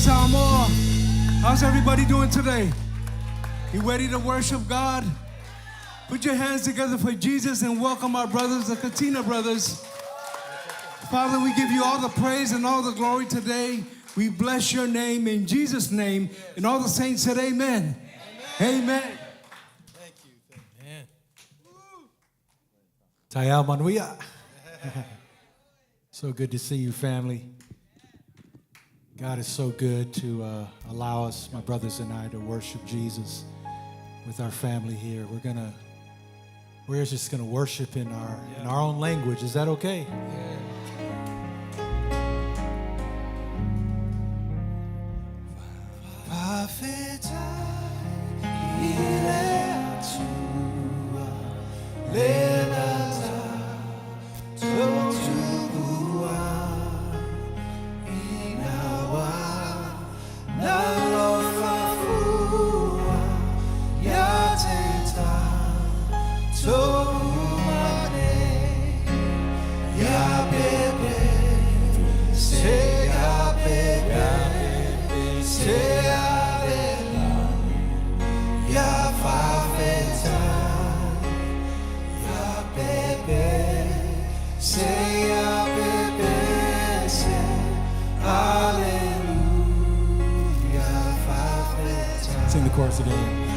Samoa. How's everybody doing today? You ready to worship God? Put your hands together for Jesus and welcome our brothers, the Katina brothers. Father, we give you all the praise and all the glory today. We bless your name in Jesus' name. And all the saints said amen. Amen. Amen. Thank you. Amen. Tayo Manuia. So good to see you, family. God is so good to allow us, my brothers and I, to worship Jesus with our family here. We're just gonna worship in our own language. Is that okay? Sing the chorus again.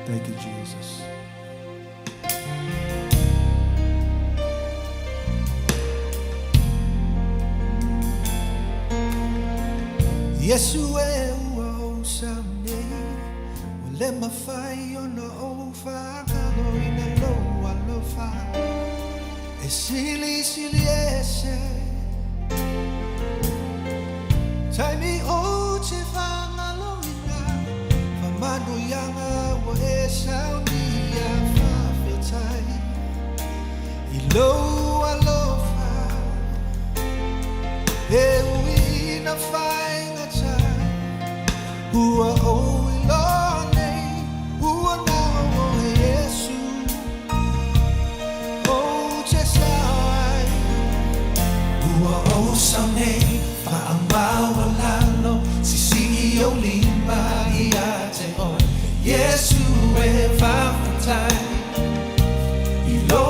Thank you, Jesus. Yesu e ua osane Ole mawhai ona o whakalo ina lo alofa E sili sili ese Taimi o te whangalo ina Whamano yanga wa e sauni a whawhetai I lo alofa E uina whainga tai Ua o I lo nei Ua nao o Yesu O te sawai Ua o sau nei Whaamau lalo Sisi o lima I a te oi Yesu e whawhetai I lo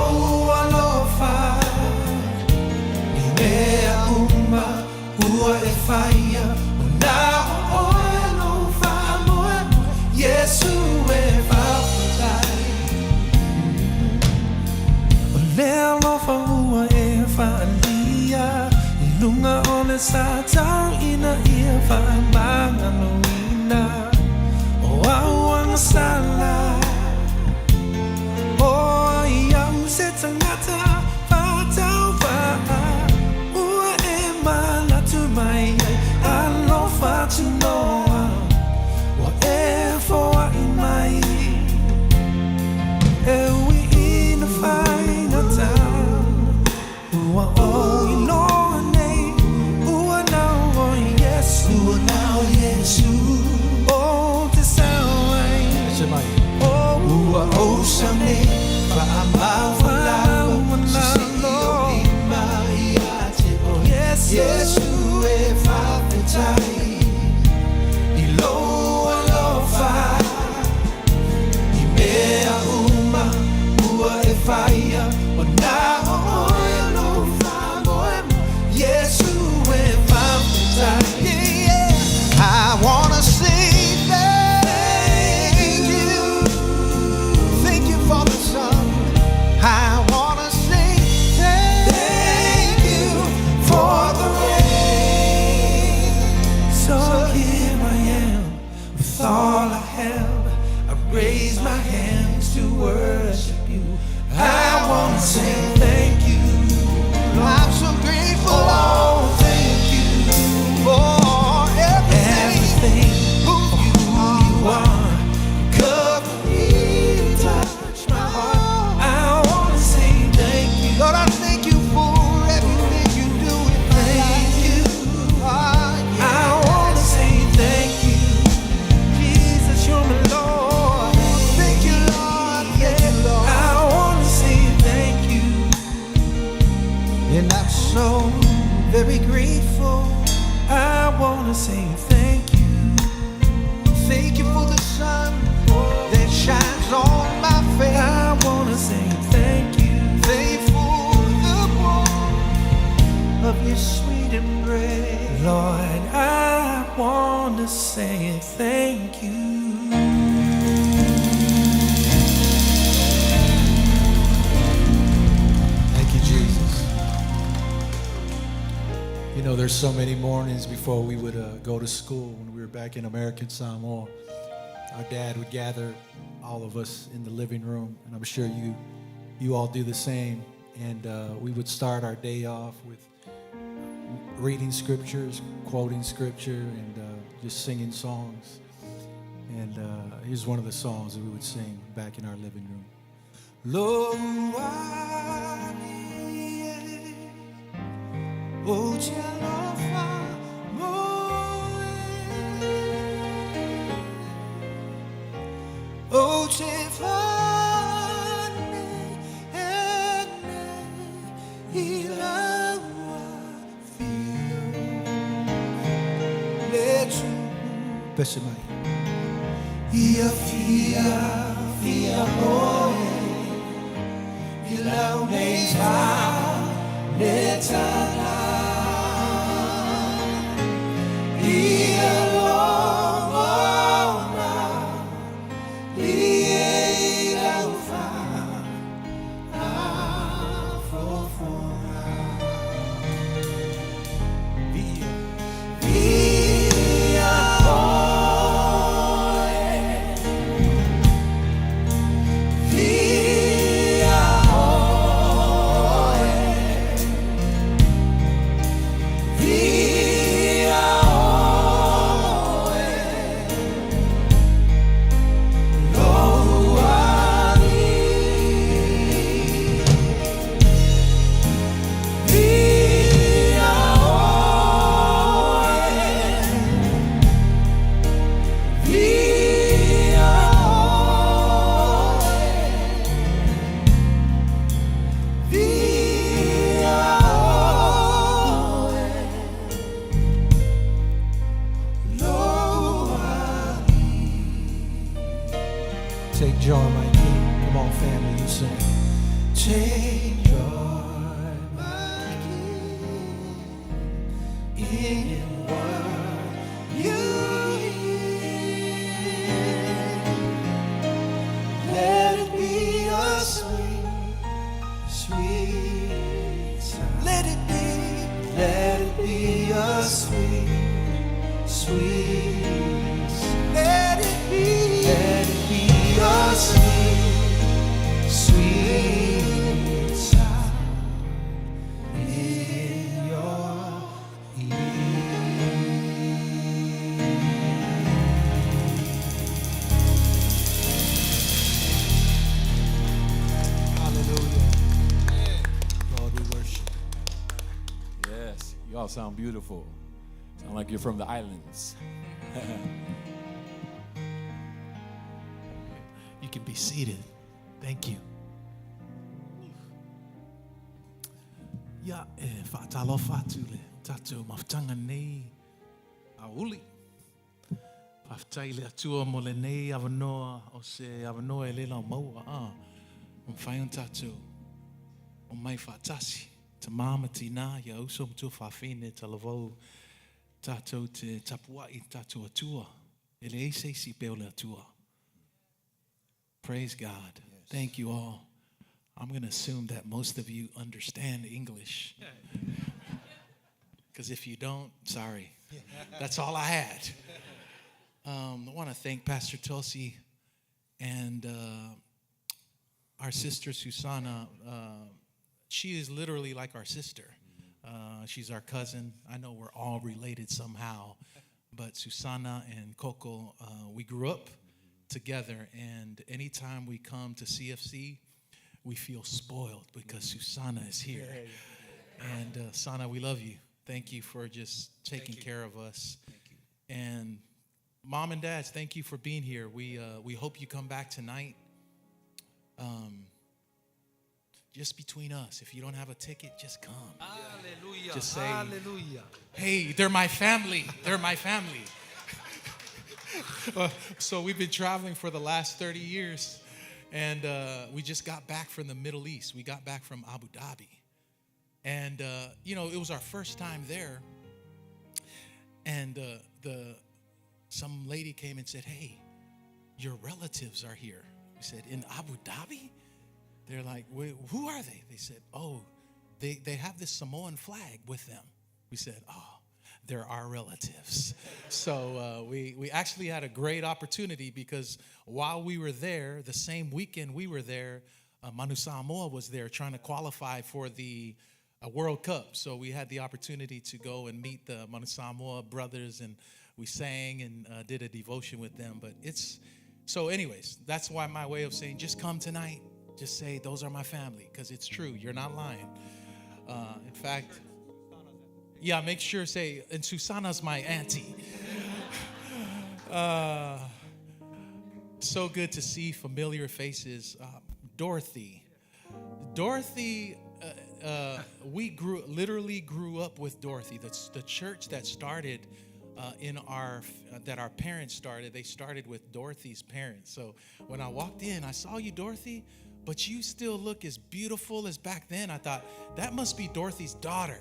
alofa Ni mea uma Ua e whaia O nao oe no whamoe Yesu e whawhetai O lea lofa ua e whaalia I lunga o le satau ina ia whaamangalo ina O auanga sala Yes, you have fire, but now yes, you went found. Yeah, I wanna say thank you for the sun. I wanna say thank you for the rain. So here I am with all I have. I raise my hands to worship you. I want to say thank you. I'm so grateful. Oh, thank you for everything. Who you are. Cover me, touch my heart. I want to say thank you. Lord, I thank you for everything you do. Thank you. I want to say thank you. Jesus, you're my Lord. Thank you, Lord. Thank you, Lord. And I'm so very grateful. I want to say thank you. Thank you for the sun that shines on my face. I want to say thank you. Thank you for the warmth of your sweet embrace. Lord, I want to say thank you. You know, there's so many mornings before we would go to school when we were back in American Samoa. Our dad would gather all of us in the living room, and I'm sure you all do the same. And we would start our day off with reading scriptures, quoting scripture, and just singing songs. And here's one of the songs that we would sing back in our living room. Oh, Jehovah, oh, Jehovah, Take joy, my King. Come on, family, you sing. take joy, my King, in what you hear. Let it be a sweet, sweet sound. Let it be a sweet, sweet sound. Let it be a sweet, sweet sound in your ear. Hallelujah. Lord, we worship. Yes, you all sound beautiful. Sound like you're from the islands. You can be seated. Thank you. Ya whaatalo whaatule, tātou mawhtanga nei, auli. Pawhtai le atua mo le nei awanoa o se awanoa e lela o maua. O mwhai on tātou, o mai whaatasi, ta māma tina, ia uso mtua whawhine, ta lavau tātou te tapua I tātou atua. Ele eise si peo le atua. Praise God. Thank you all. I'm going to assume that most of you understand English. Because if you don't, sorry. That's all I had. I want to thank Pastor Tulsi and our sister Susanna. She is literally like our sister. She's our cousin. I know we're all related somehow. But Susanna and Coco, we grew up together. And anytime we come to CFC, we feel spoiled because Susanna is here. And Sana, we love you. Thank you for just taking care of us. And Mom and Dads, thank you for being here. We hope you come back tonight. Just between us, if you don't have a ticket, just come. Hallelujah. Just say, Hallelujah. hey, they're my family. They're my family. So we've been traveling for the last 30 years. And we just got back from the Middle East. We got back from Abu Dhabi. And, it was our first time there. And some lady came and said, hey, your relatives are here. We said, in Abu Dhabi? They're like, wait, who are they? They said, oh, they have this Samoan flag with them. We said, oh, they're our relatives. So we actually had a great opportunity because while we were there, the same weekend we were there, Samoa was there trying to qualify for the World Cup. So we had the opportunity to go and meet the Samoa brothers, and we sang and did a devotion with them. But so anyways, that's why my way of saying, just come tonight. Just say, those are my family, because it's true. You're not lying. In fact, yeah, make sure say, and Susanna's my auntie. So good to see familiar faces. Dorothy, we literally grew up with Dorothy. That's the church that started that our parents started. They started with Dorothy's parents. So when I walked in, I saw you, Dorothy, but you still look as beautiful as back then. I thought, that must be Dorothy's daughter.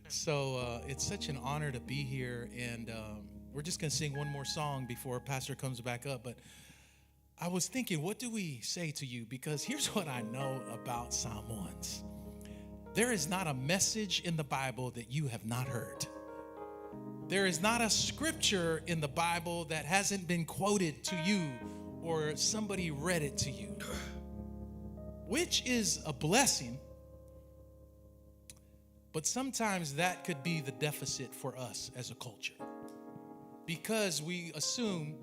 So it's such an honor to be here, and we're just going to sing one more song before Pastor comes back up. But I was thinking, what do we say to you? Because here's what I know about Samoans. There is not a message in the Bible that you have not heard. There is not a scripture in the Bible that hasn't been quoted to you or somebody read it to you, which is a blessing. But sometimes that could be the deficit for us as a culture, because we assume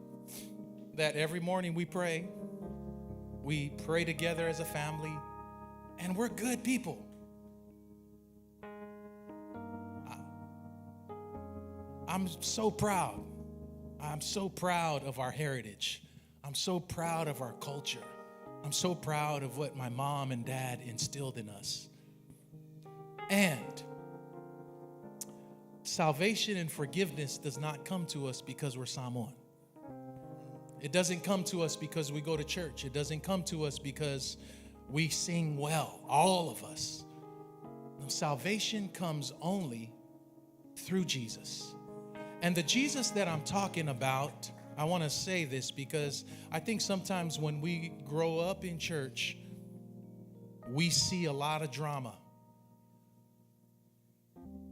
that every morning we pray together as a family, and we're good people. I'm so proud. I'm so proud of our heritage. I'm so proud of our culture. I'm so proud of what my mom and dad instilled in us. And salvation and forgiveness does not come to us because we're Samoan. It doesn't come to us because we go to church. It doesn't come to us because we sing well, all of us. No, salvation comes only through Jesus. And the Jesus that I'm talking about, I want to say this because I think sometimes when we grow up in church, we see a lot of drama.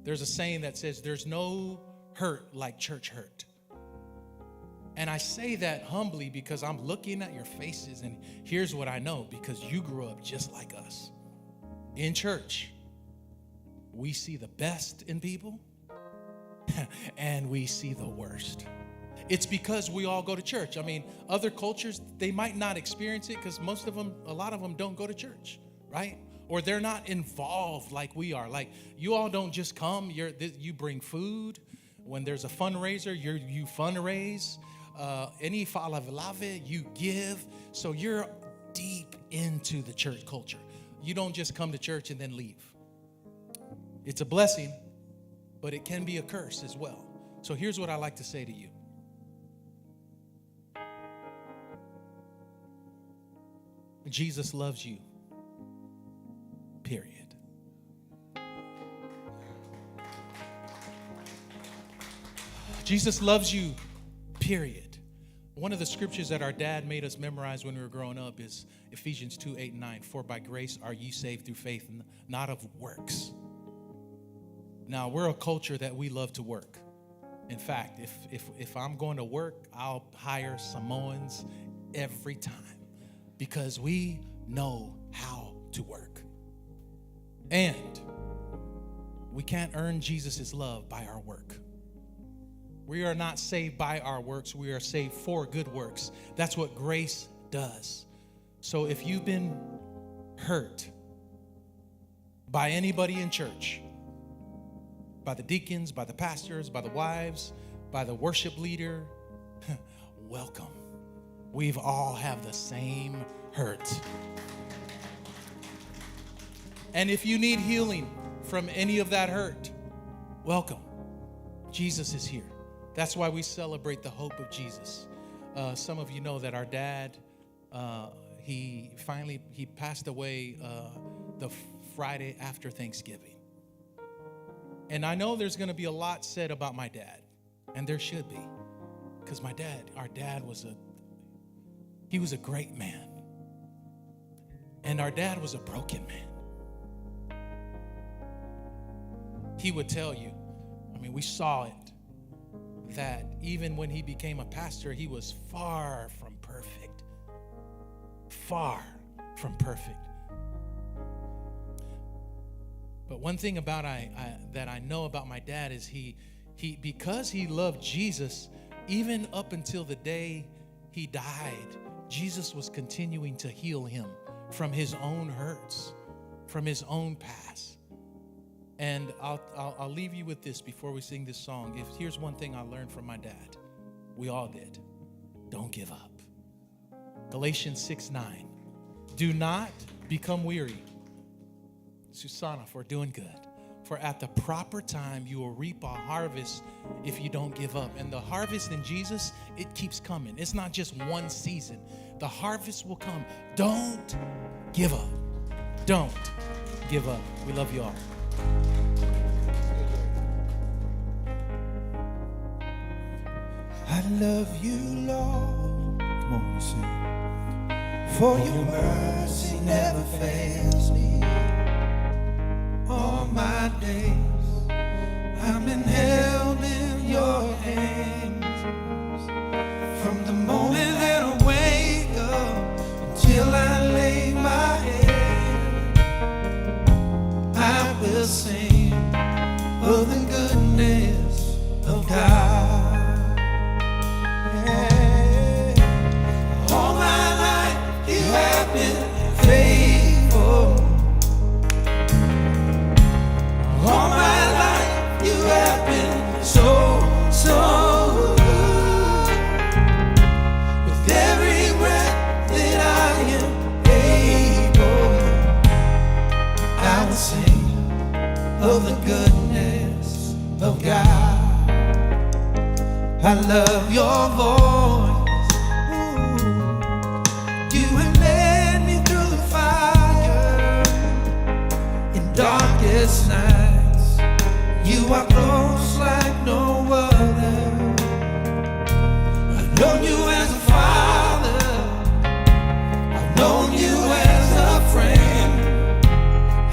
There's a saying that says there's no hurt like church hurt. And I say that humbly because I'm looking at your faces, and here's what I know, because you grew up just like us. In church, we see the best in people and we see the worst. It's because we all go to church. I mean, other cultures, they might not experience it because a lot of them don't go to church, right? Or they're not involved like we are. Like, you all don't just come, you bring food. When there's a fundraiser, you fundraise. any falavlave, you give. So you're deep into the church culture. You don't just come to church and then leave. It's a blessing, but it can be a curse as well. So here's what I like to say to you. Jesus loves you, period. Jesus loves you, period. One of the scriptures that our dad made us memorize when we were growing up is Ephesians 2:8-9. For by grace are ye saved through faith, not of works. Now, we're a culture that we love to work. In fact, if I'm going to work, I'll hire Samoans every time because we know how to work. And we can't earn Jesus' love by our work. We are not saved by our works. We are saved for good works. That's what grace does. So if you've been hurt by anybody in church, by the deacons, by the pastors, by the wives, by the worship leader, welcome. We've all have the same hurt. And if you need healing from any of that hurt, welcome. Jesus is here. That's why we celebrate the hope of Jesus. Some of you know that our dad, he passed away the Friday after Thanksgiving. And I know there's going to be a lot said about my dad, and there should be, because our dad was a great man, and our dad was a broken man. He would tell you, we saw it, that even when he became a pastor, he was far from perfect. Far from perfect. But one thing about that I know about my dad is he because he loved Jesus, even up until the day he died, Jesus was continuing to heal him from his own hurts, from his own past. And I'll leave you with this before we sing this song. Here's one thing I learned from my dad. We all did. Don't give up. Galatians 6:9. Do not become weary, Susanna, for doing good. For at the proper time you will reap a harvest if you don't give up. And the harvest in Jesus, it keeps coming. It's not just one season. The harvest will come. Don't give up. Don't give up. We love you all. I love you, Lord. Come on, you sing. For your mercy never fails me. All my days I've been held in your hands. From the moment that I wake up until I lay my head, I will sing of the goodness of God. All my life you have been faithful. All my life you have been so, so good. With every breath that I am able, I will sing of the goodness of God. I love your voice. You have led me through the fire in darkest nights. You are close like no other. I've known you as a father. I've known you as a friend.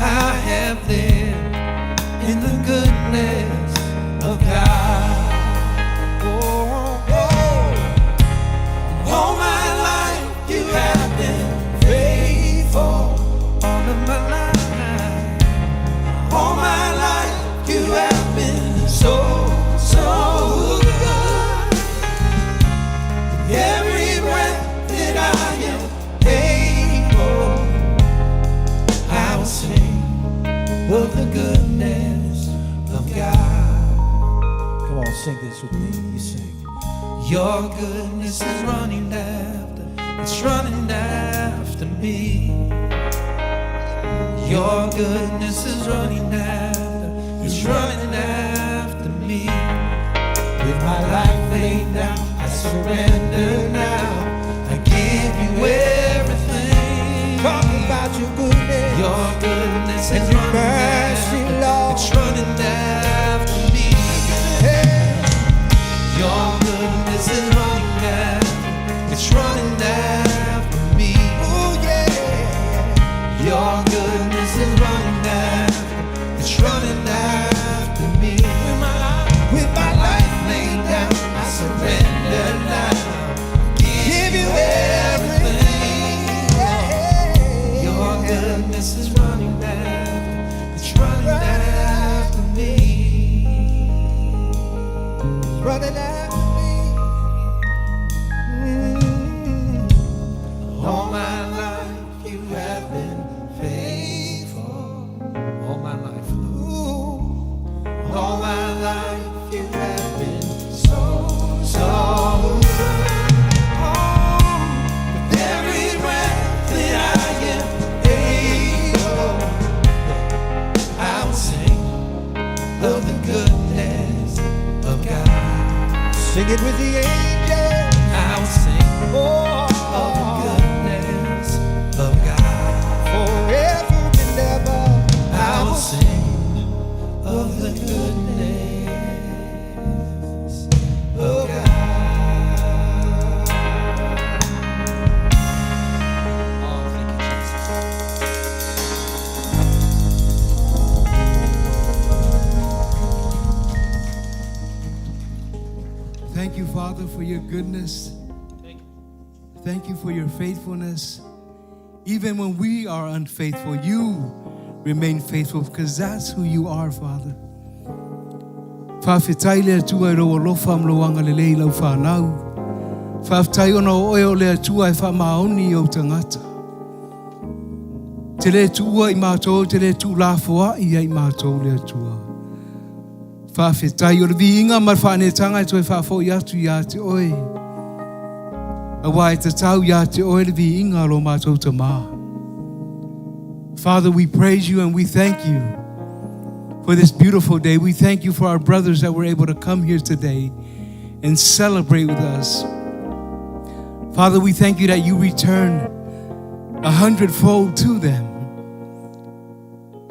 I have lived in the goodness of God. All my life you have been faithful. All of my life, all my life you have been so, so good. Every breath that I am able, I will sing of the goodness of God. Come on, sing this with me. You sing. Your goodness is running after, it's running after me. Your goodness is running after, it's running after me. With my life laid down, I surrender now. I give you everything. Talk about your goodness. Your goodness is running after, it's running after me. Your goodness is running after, it's running after me. Oh yeah. Your goodness is running after, it's running after me. With my life laid down, I surrender now. Give you everything. Your goodness is running after, it's running after me. It's running after me. All my life you have been faithful. All my life, all my life you have been so good. With every breath that I am able, I will sing of the goodness of God. Sing it with the angels. I will sing of the goodness of God. Forever and ever, I will sing of the goodness of God. Oh, thank you, Jesus. Thank you, Father, for your goodness. Thank you for your faithfulness. Even when we are unfaithful, you remain faithful because that's who you are, Father. Whawhetai lea tua e roa lofa am loanga le lei lau whanau. Whawhetai ona o oe lea tua e whamaoni o tangata. Te le tua i mātou, te le tu lafoa i ai mātou lea tua. Whawhetai o le vi inga mar whanetanga e toi whafo i atu i a te oe. A wai te tau i a te oe le vi inga lo mātou te maa. Father, we praise you and we thank you for this beautiful day. We thank you for our brothers that were able to come here today and celebrate with us. Father, we thank you that you return 100-fold to them.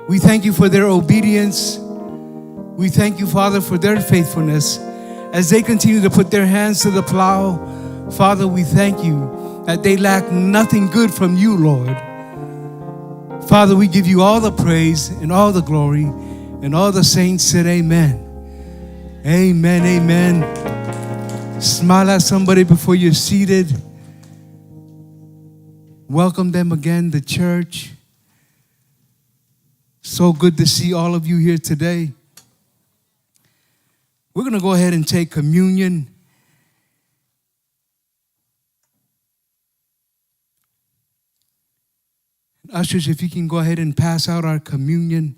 We thank you for their obedience. We thank you, Father, for their faithfulness. As they continue to put their hands to the plow, Father, we thank you that they lack nothing good from you, Lord. Father, we give you all the praise and all the glory, and all the saints said amen. Amen, amen. Smile at somebody before you're seated. Welcome them again to church. So good to see all of you here today. We're going to go ahead and take communion. Ushers, if you can go ahead and pass out our communion.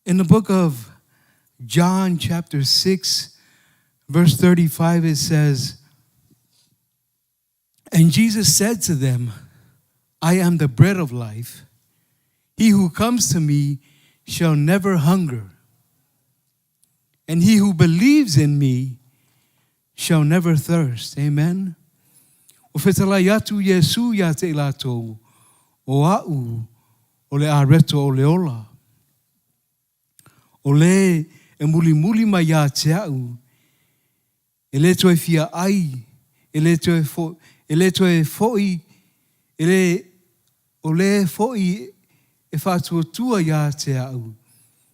In the book of John chapter 6, verse 35, it says, "And Jesus said to them, I am the bread of life. He who comes to me shall never hunger. And he who believes in me shall never thirst." Amen. O whetala yatu Yesu ya te ilatou, o au, o le areto o le ola. O le e muli muli mai ya te au, e le toe fia ai, e le toe foi, o le foi e whātua ya te au,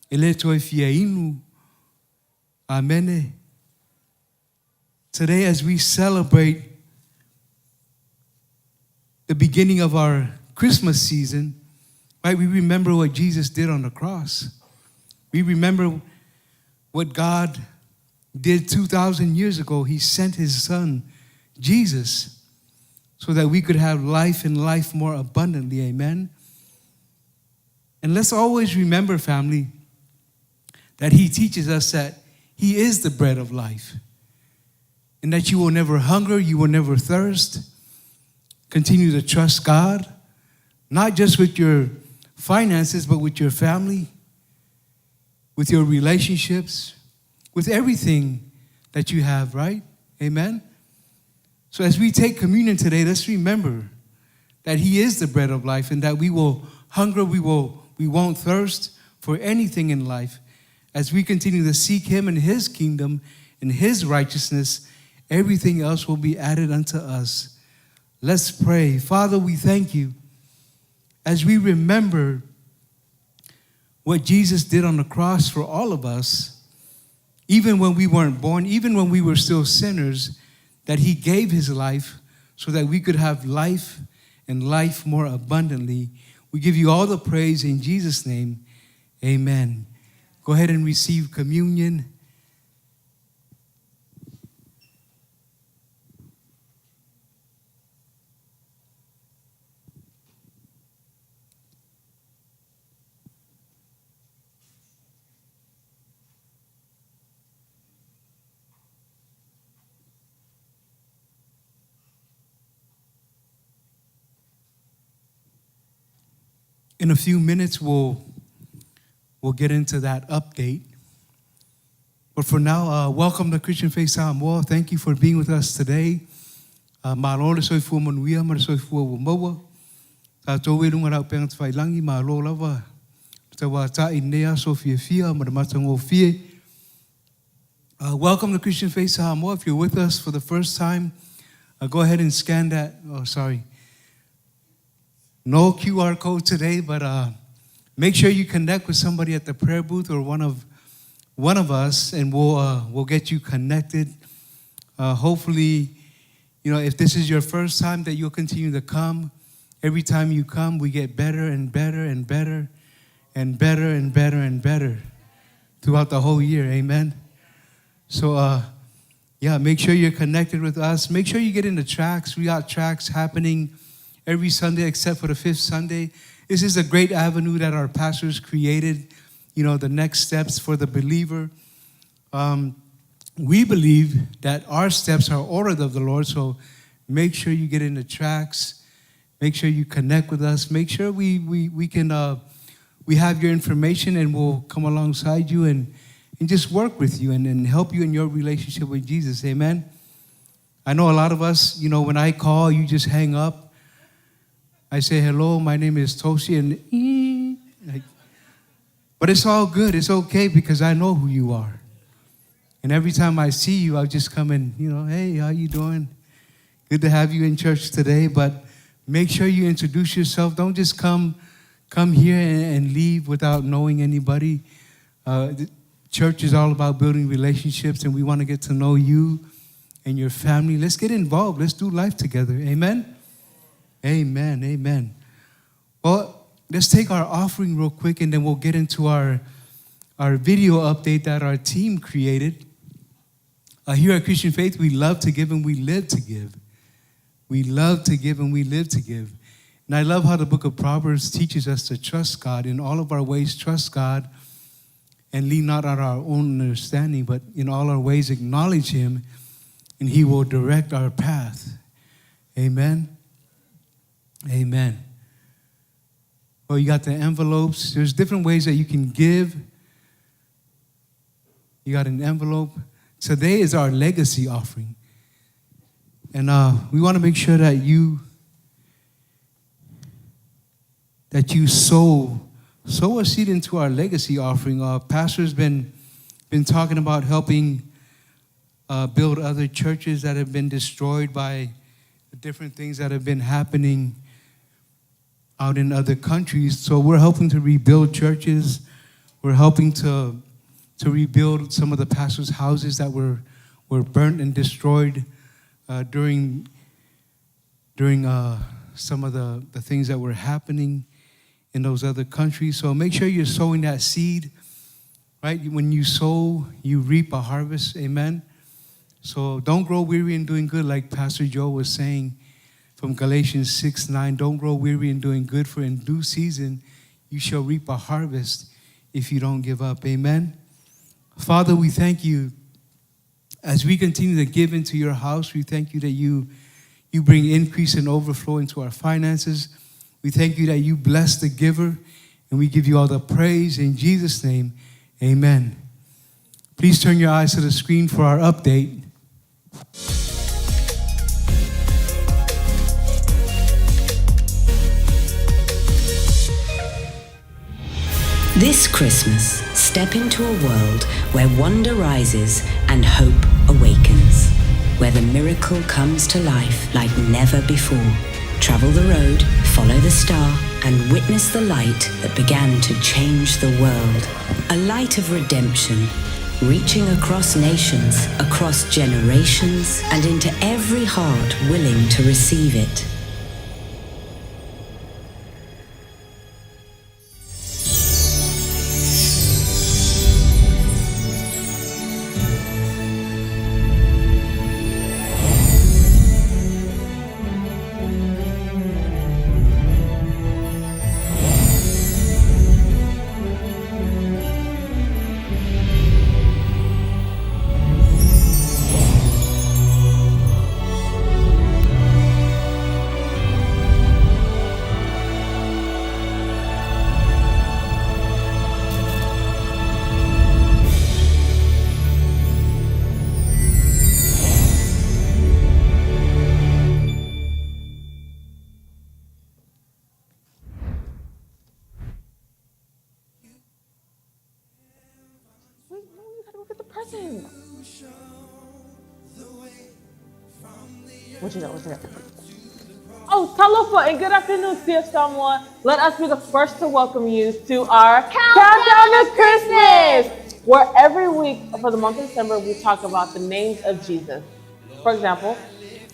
e le toe fia inu. Amen. Today, as we celebrate the beginning of our Christmas season, right, we remember what Jesus did on the cross. We remember what God did 2,000 years ago. He sent his son, Jesus, so that we could have life and life more abundantly. Amen. And let's always remember, family, that he teaches us that he is the bread of life, and that you will never hunger, you will never thirst. Continue to trust God, not just with your finances, but with your family, with your relationships, with everything that you have, right? Amen? So as we take communion today, let's remember that he is the bread of life, and that we will hunger, we won't thirst for anything in life. As we continue to seek him and his kingdom and his righteousness, everything else will be added unto us. Let's pray. Father, we thank you as we remember what Jesus did on the cross for all of us, even when we weren't born, even when we were still sinners, that he gave his life so that we could have life and life more abundantly. We give you all the praise in Jesus' name. Amen. Go ahead and receive communion. In a few minutes, we'll get into that update. But for now, welcome to Christian Faith Samoa. Thank you for being with us today. Malo le soy fu manuia, ma le soy fu moa. Ta tō e runga rau penga te whailangi, malo lava. Te wā ta i nea so fia, ma le matango fie. Welcome to Christian Faith Samoa. If you're with us for the first time, go ahead and scan that. Oh, sorry. No QR code today, but make sure you connect with somebody at the prayer booth or one of us, and we'll get you connected. Hopefully, if this is your first time, that you'll continue to come. Every time you come, we get better and better and better and better and better and better throughout the whole year. Amen. So, make sure you're connected with us. Make sure you get in the tracks. We got tracks happening every Sunday except for the fifth Sunday. This is a great avenue that our pastors created, the next steps for the believer. We believe that our steps are ordered of the Lord, so make sure you get in the tracks. Make sure you connect with us. Make sure we can we have your information, and we'll come alongside you and just work with you and help you in your relationship with Jesus. Amen. I know a lot of us, when I call, you just hang up. I say, hello, my name is Toshi, but it's all good. It's okay because I know who you are. And every time I see you, I'll just come and, hey, how you doing? Good to have you in church today, but make sure you introduce yourself. Don't just come here and leave without knowing anybody. The church is all about building relationships, and we want to get to know you and your family. Let's get involved. Let's do life together. Amen? Amen, amen. Well, let's take our offering real quick, and then we'll get into our video update that our team created. Here at Christian Faith, we love to give and we live to give. We love to give and we live to give. And I love how the book of Proverbs teaches us to trust God. In all of our ways, trust God and lean not on our own understanding, but in all our ways acknowledge him, and he will direct our path. Amen. Amen. Well, you got the envelopes. There's different ways that you can give. You got an envelope. Today is our legacy offering. And we want to make sure that you sow a seed into our legacy offering. Pastor's been talking about helping build other churches that have been destroyed by the different things that have been happening out in other countries. So we're helping to rebuild churches. We're helping to rebuild some of the pastors' houses that were burnt and destroyed during some of the things that were happening in those other countries. So make sure you're sowing that seed, right? When you sow, you reap a harvest. Amen. So don't grow weary in doing good, like Pastor Joe was saying. from Galatians 6:9. Don't grow weary in doing good, for in due season you shall reap a harvest if you don't give up. Amen. Father, we thank you as we continue to give into your house. We thank you that you bring increase and overflow into our finances. We thank you that you bless the giver, and we give you all the praise in Jesus' name. Amen. Please turn your eyes to the screen for our update. This Christmas, step into a world where wonder rises and hope awakens, where the miracle comes to life like never before. Travel the road, follow the star, and witness the light that began to change the world. A light of redemption, reaching across nations, across generations, and into every heart willing to receive it. What you got? Oh, talofa and good afternoon, CF Samoa. Let us be the first to welcome you to our Countdown to Christmas, where every week for the month of December we talk about the names of Jesus. For example,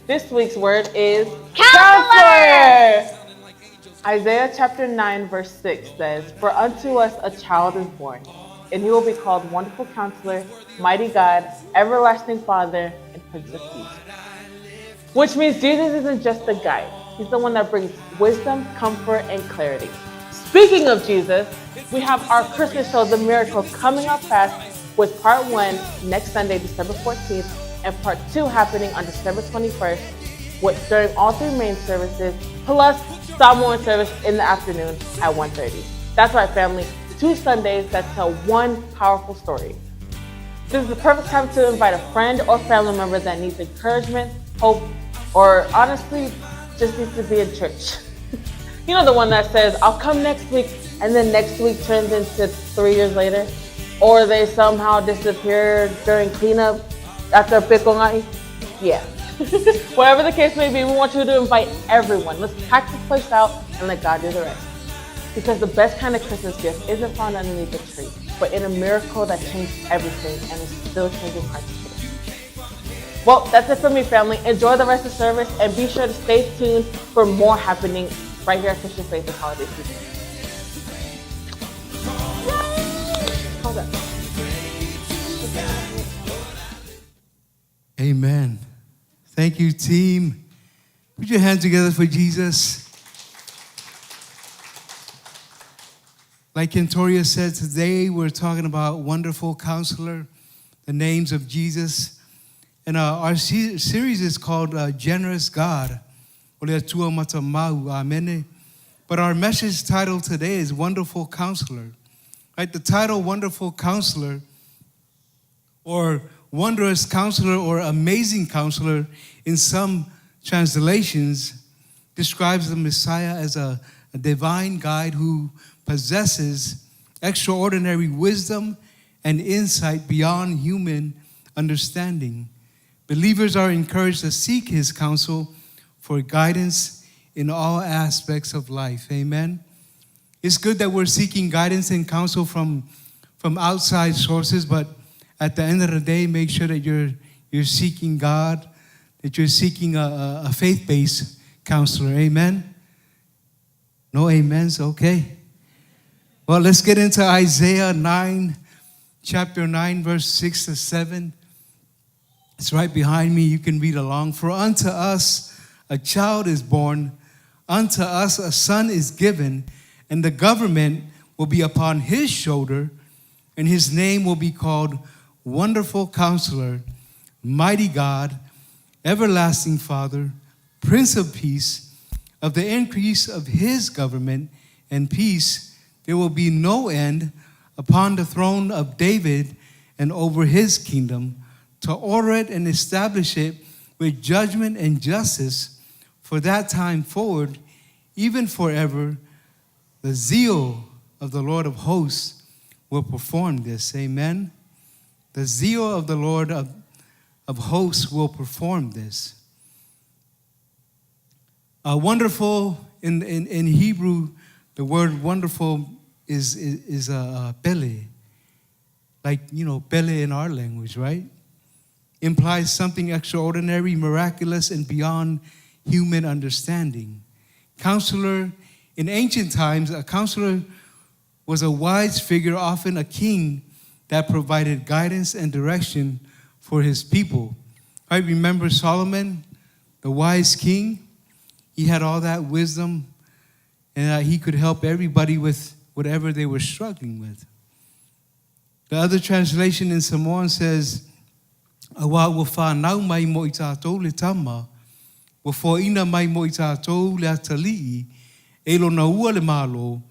this week's word is Counselor. Isaiah chapter 9 verse 6 says, "For unto us a child is born, and he will be called Wonderful Counselor, Mighty God, Everlasting Father, and Prince of Peace." Which means Jesus isn't just a guide. He's the one that brings wisdom, comfort, and clarity. Speaking of Jesus, we have our Christmas show, The Miracle, coming up fast with part 1 next Sunday, December 14th, and part 2 happening on December 21st during all 3 main services, plus Samoan service in the afternoon at 1:30. That's right, family. 2 Sundays that tell one powerful story. This is the perfect time to invite a friend or family member that needs encouragement, hope, or honestly, just needs to be in church. You know, the one that says, "I'll come next week," and then next week turns into 3 years later, or they somehow disappear during cleanup after pikongai. Yeah. Whatever the case may be, we want you to invite everyone. Let's pack this place out and let God do the rest. Because the best kind of Christmas gift isn't found underneath the tree, but in a miracle that changed everything and is still changing hearts today. Well, that's it for me, family. Enjoy the rest of the service and be sure to stay tuned for more happening right here at Christian Faith this holiday season. Hold on. Amen. Thank you, team. Put your hands together for Jesus. Like Kentoria said, today we're talking about Wonderful Counselor, the names of Jesus. And our series is called Generous God. Atua, matamu. Amen. But our message title today is Wonderful Counselor. Right? The title Wonderful Counselor, or Wondrous Counselor, or Amazing Counselor in some translations, describes the Messiah as a divine guide who possesses extraordinary wisdom and insight beyond human understanding. Believers are encouraged to seek his counsel for guidance in all aspects of life. Amen. It's good that we're seeking guidance and counsel from outside sources, but at the end of the day, make sure that you're seeking God, that you're seeking a faith-based counselor. Amen. No amens? Okay. Well, let's get into Isaiah 9, chapter 9, verse 6 to 7. It's right behind me. You can read along. "For unto us a child is born, unto us a son is given, and the government will be upon his shoulder, and his name will be called Wonderful Counselor, Mighty God, Everlasting Father, Prince of Peace. Of the increase of his government and peace, there will be no end upon the throne of David and over his kingdom, to order it and establish it with judgment and justice for that time forward, even forever. The zeal of the Lord of hosts will perform this. Amen. The zeal of the Lord of hosts will perform this. Wonderful, in Hebrew, the word wonderful is pele. Like, pele in our language, right? Implies something extraordinary, miraculous, and beyond human understanding. Counselor, in ancient times, a counselor was a wise figure, often a king, that provided guidance and direction for his people. I remember Solomon, the wise king. He had all that wisdom, and he could help everybody with whatever they were struggling with. The other translation in Samoan says, "Awa wa whanau mai mo i tātou le tama, wa whaina mai mo i tātou le atalii, e lona ua le malo,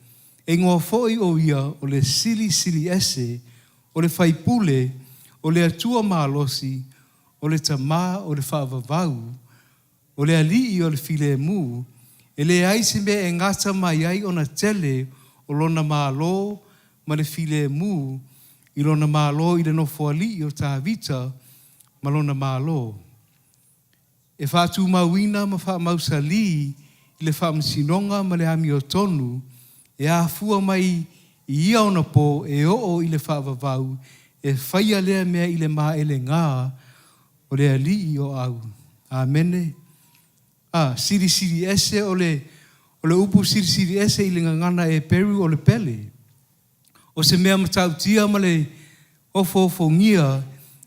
e ngoa fo'i o ia o le sili ese, o le whaipule, o le atua malosi, o le tamā, o le whaavavau, o le alii o le file mu, e le aise me e ngata mai ai o na tele o lona malo ma le file mu, i lona malo i le nofo alii o tā vita ma lona malo. E whātu mauina ma wha mausali i le wha msinonga ma le ami o tonu, e a fua mai i ia ona po e o i le whaavavau, e whaia lea mea i le maa ele ngā o le alii o au. Amene. Siri ese o le upu siri ese i le ngangana e peru o le pele. O se mea matautia ma le ofo ngia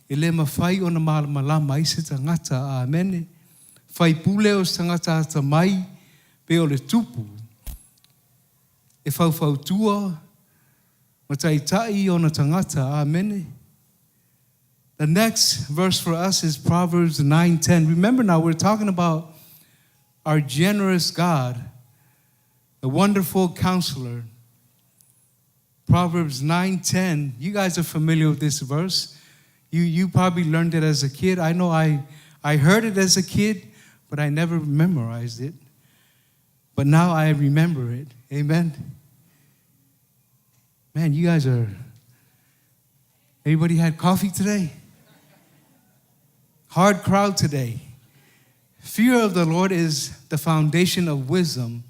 e le mawhai o na malama i se tangata. Amene. Whai pule o se tangata ata mai pe o le tupu. E whau tua mataitai o na tangata. Amene. The next verse for us is Proverbs 9:10. Remember now, we're talking about our generous God, the wonderful counselor. Proverbs 9:10. You guys are familiar with this verse. You probably learned it as a kid. I know I heard it as a kid, but I never memorized it. But now I remember it. Amen. Man, you guys are... Everybody had coffee today? Hard crowd today. Fear of the Lord is the foundation of wisdom.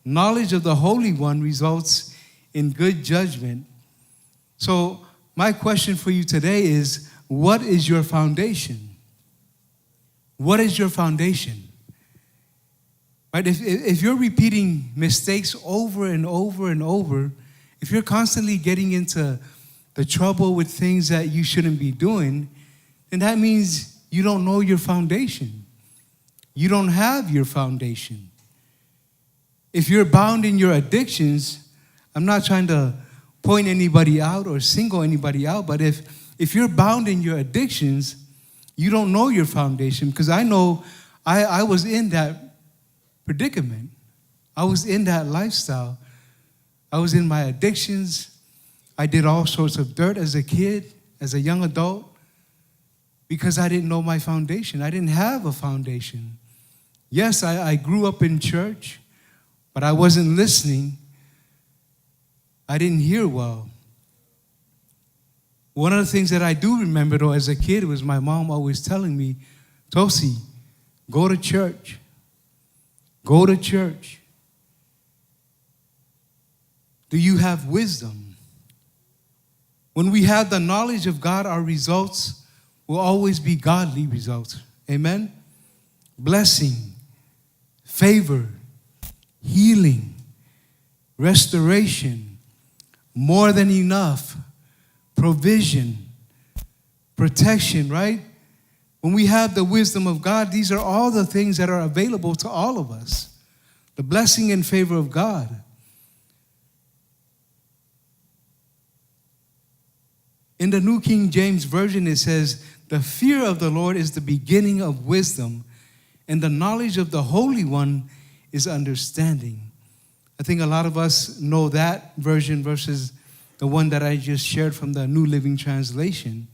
Knowledge of the Holy One results in good judgment. So my question for you today is, what is your foundation? What is your foundation? Right? If you're repeating mistakes over and over and over, if you're constantly getting into the trouble with things that you shouldn't be doing, then that means you don't know your foundation. You don't have your foundation. If you're bound in your addictions, I'm not trying to point anybody out or single anybody out, but if you're bound in your addictions, you don't know your foundation, because I know I was in that predicament. I was in that lifestyle. I was in my addictions. I did all sorts of dirt as a kid, as a young adult, because I didn't know my foundation. I didn't have a foundation. Yes, I grew up in church, but I wasn't listening. I didn't hear well. One of the things that I do remember, though, as a kid, was my mom always telling me, Tosi, go to church. Go to church. Do you have wisdom? When we have the knowledge of God, our results will always be godly results. Amen? Blessing, favor, healing, restoration, more than enough, provision, protection, right? When we have the wisdom of God, these are all the things that are available to all of us. The blessing and favor of God. In the New King James Version, it says, the fear of the Lord is the beginning of wisdom, and the knowledge of the Holy One is understanding. I think a lot of us know that version versus the one that I just shared from the New Living Translation.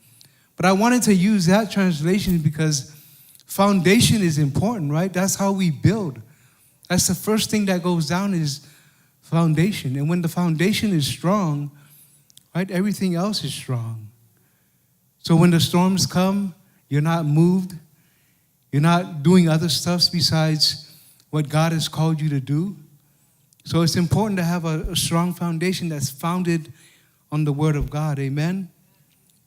But I wanted to use that translation because foundation is important, right? That's how we build. That's the first thing that goes down is foundation. And when the foundation is strong, right, everything else is strong. So when the storms come, you're not moved. You're not doing other stuff besides what God has called you to do. So it's important to have a strong foundation that's founded on the Word of God. Amen?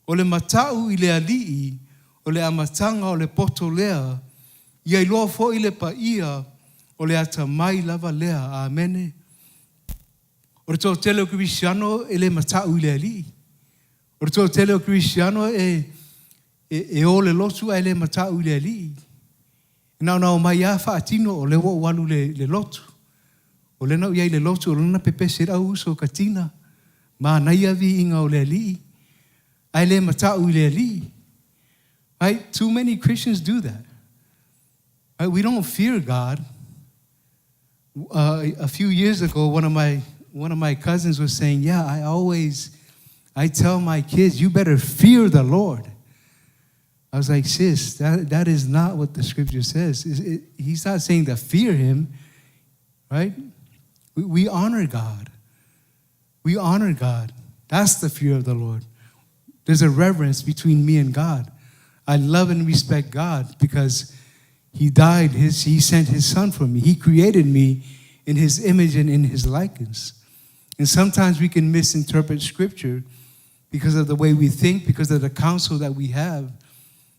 O le matau I le ali'i, o le amatanga o le poto lea, ia iloa fo I le paia, o le atamai lava lea. Amen? O le tō tele o Cristiano e le matau I le ali'i. O le tō tele o Cristiano e o le lotu ai le matau I le ali'i. Nau mai a whaatino o le walu le lotu. O le nau iai le lotu o lana pepe se rau uso katina. Ma nai avi inga o le ali'i. Ai le matau I le ali'i. Right? Too many Christians do that. Right? We don't fear God. A few years ago, one of my cousins was saying, yeah, I tell my kids, you better fear the Lord. I was like, sis, that is not what the scripture says. He's not saying to fear him, right? We honor God. We honor God. That's the fear of the Lord. There's a reverence between me and God. I love and respect God because He died. He sent His Son for me. He created me in His image and in His likeness. And sometimes we can misinterpret Scripture because of the way we think, because of the counsel that we have.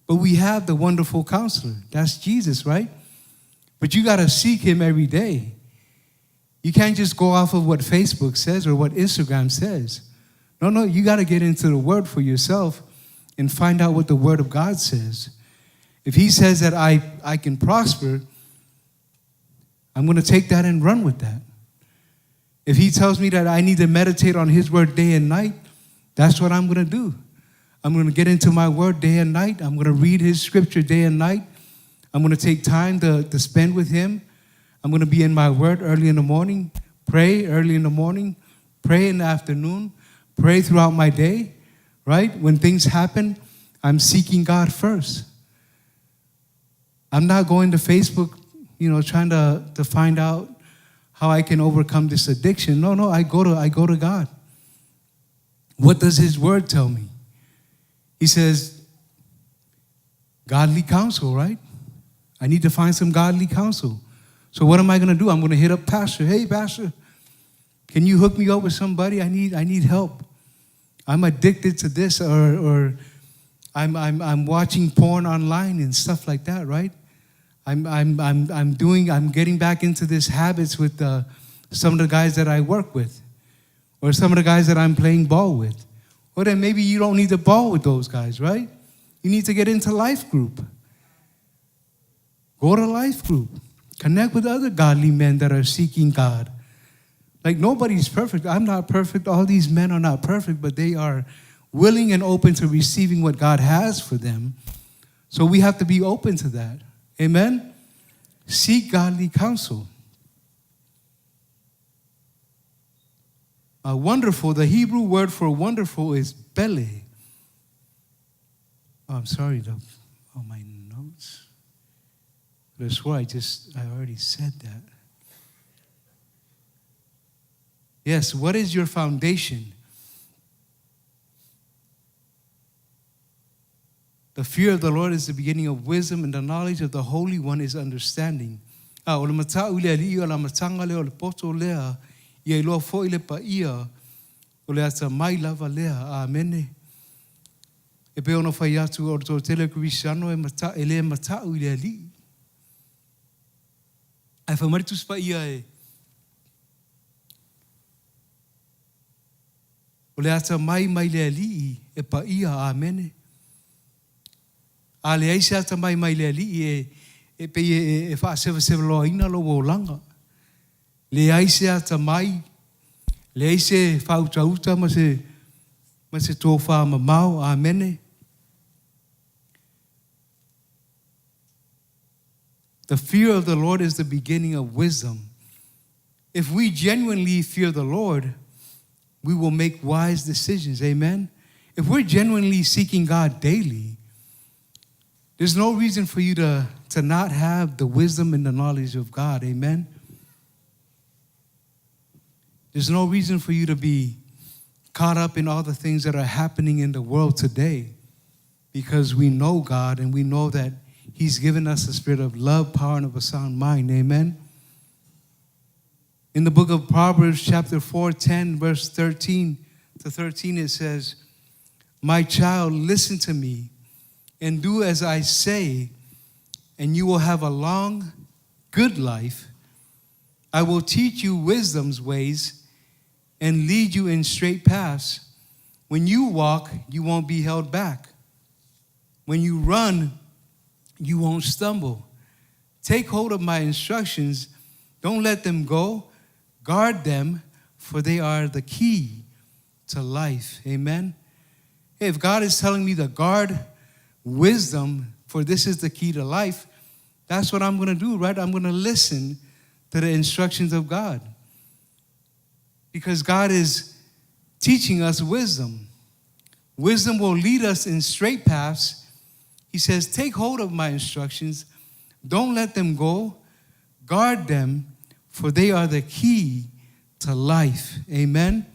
But we have the wonderful counselor. That's Jesus, right? But you got to seek Him every day. You can't just go off of what Facebook says or what Instagram says. No, you got to get into the Word for yourself and find out what the Word of God says. If He says that I can prosper, I'm going to take that and run with that. If He tells me that I need to meditate on His Word day and night, that's what I'm going to do. I'm going to get into my Word day and night. I'm going to read His Scripture day and night. I'm going to take time to spend with Him. I'm going to be in my Word early in the morning, pray early in the morning, pray in the afternoon, pray throughout my day, right? When things happen, I'm seeking God first. I'm not going to Facebook, trying to find out how I can overcome this addiction. No, I go to God. What does His Word tell me? He says, godly counsel, right? I need to find some godly counsel. So what am I going to do? I'm going to hit up Pastor. Hey, Pastor, can you hook me up with somebody? I need help. I'm addicted to this, or I'm watching porn online and stuff like that, right? I'm getting back into these habits with some of the guys that I work with, or some of the guys that I'm playing ball with. Or then maybe you don't need to ball with those guys, right? You need to get into life group. Go to life group. Connect with other godly men that are seeking God. Like, nobody's perfect. I'm not perfect. All these men are not perfect, but they are willing and open to receiving what God has for them. So we have to be open to that. Amen? Seek godly counsel. Wonderful, the Hebrew word for wonderful is bele. Oh, I'm sorry, on my notes. I swore I already said that. Yes, what is your foundation? The fear of the Lord is the beginning of wisdom, and the knowledge of the Holy One is understanding. Ia iloa fo'i le paia o le ata mai lava lea. Amene. E pe ona whai atu o tō tele Cristiano e le matau I le ali. Ai whamaritus paia e. O le ata mai le ali e paia. Amene. A le aise ata mai le ali e pe e wha sewa loa ina lo langa. Le aise ata mai, le aise whauta ma se tō wha mamau, amene. The fear of the Lord is the beginning of wisdom. If we genuinely fear the Lord, we will make wise decisions, amen? If we're genuinely seeking God daily, there's no reason for you to not have the wisdom and the knowledge of God, amen? There's no reason for you to be caught up in all the things that are happening in the world today, because we know God and we know that He's given us a spirit of love, power, and of a sound mind, amen? In the book of Proverbs, chapter 4, 10, verse 13 to 13, it says, "My child, listen to me and do as I say, and you will have a long, good life. I will teach you wisdom's ways and lead you in straight paths. When you walk, you won't be held back. When you run, you won't stumble. Take hold of my instructions. Don't let them go. Guard them, for they are the key to life." Amen. If God is telling me to guard wisdom, for this is the key to life, that's what I'm going to do, right? I'm going to listen to the instructions of God, because God is teaching us wisdom. Wisdom will lead us in straight paths. He says, take hold of my instructions. Don't let them go. Guard them, for they are the key to life. Amen.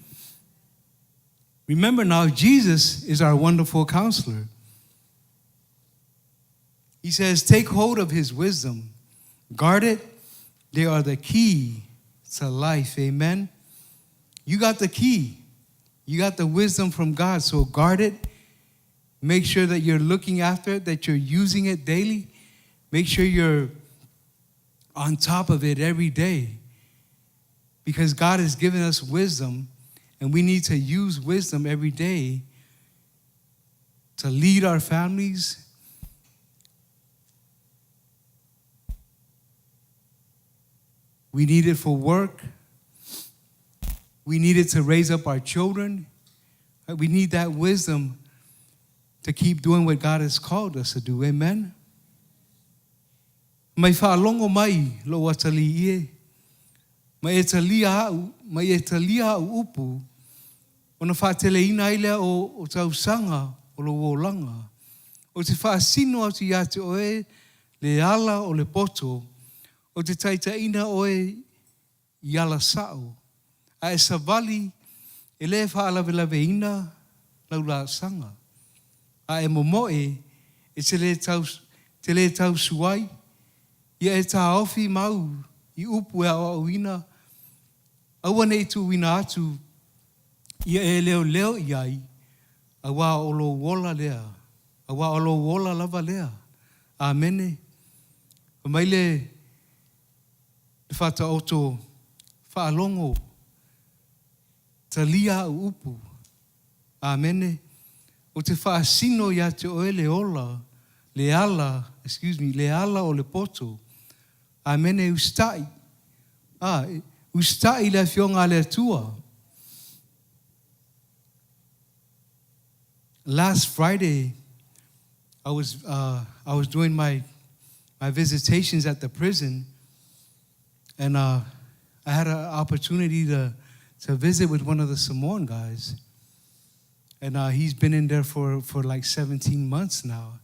Remember now, Jesus is our wonderful counselor. He says, take hold of his wisdom. Guard it. They are the key to life. Amen. You got the key. You got the wisdom from God, so guard it. Make sure that you're looking after it, that you're using it daily. Make sure you're on top of it every day, because God has given us wisdom, and we need to use wisdom every day to lead our families, we need it for work. We need it to raise up our children. We need that wisdom to keep doing what God has called us to do. Amen. Mai whaalongo mai lo watali ie. Mai e talia au upu. Ona whaatele ina ilea o tausanga o lo wolanga. O te whaasino au te iate oe le ala o le poto. O te taita ina oe i ala sao. A e savali e le whaalawelawe ina lau la sanga. A e momoe e te le tau suai. Ia e tā ofi mau i upu e au ina. Aua nei tu wina atu. Ia e leo iai. Awa olo wola lea. Awa olo wola lava lea. Amene. Maile te whata oto whaalongo. Talia upu. Amene. O te whaasino ia te oe le ala o le poto. Amene ustai. Ustai le fionga le Atua. Last Friday, I was doing my visitations at the prison, and I had an opportunity to visit with one of the Samoan guys. And he's been in there for like 17 months now.